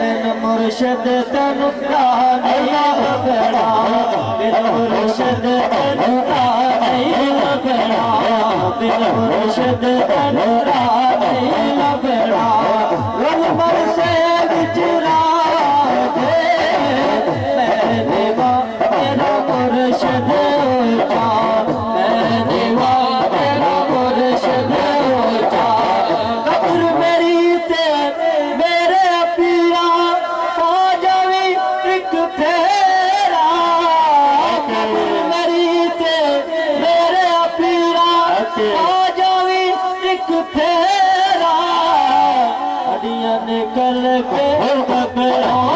बिन मुर्शद तनु का नहीं लगना, बिन मुर्शद तनु का नहीं लगना, बिन मुर्शद तनु का नहीं लगना। रमर से बिचरा दे मैं देवा तेरा मुर्शद ऊंचा, मैं देवा तेरा मुर्शद ऊंचा। कब्र मेरी ते मेरे पीरा आ जावे एक फेरा, कब्र मेरी ते मेरे पीरा आ जावे एक फेरा। हड्डियां निकल के कब्रों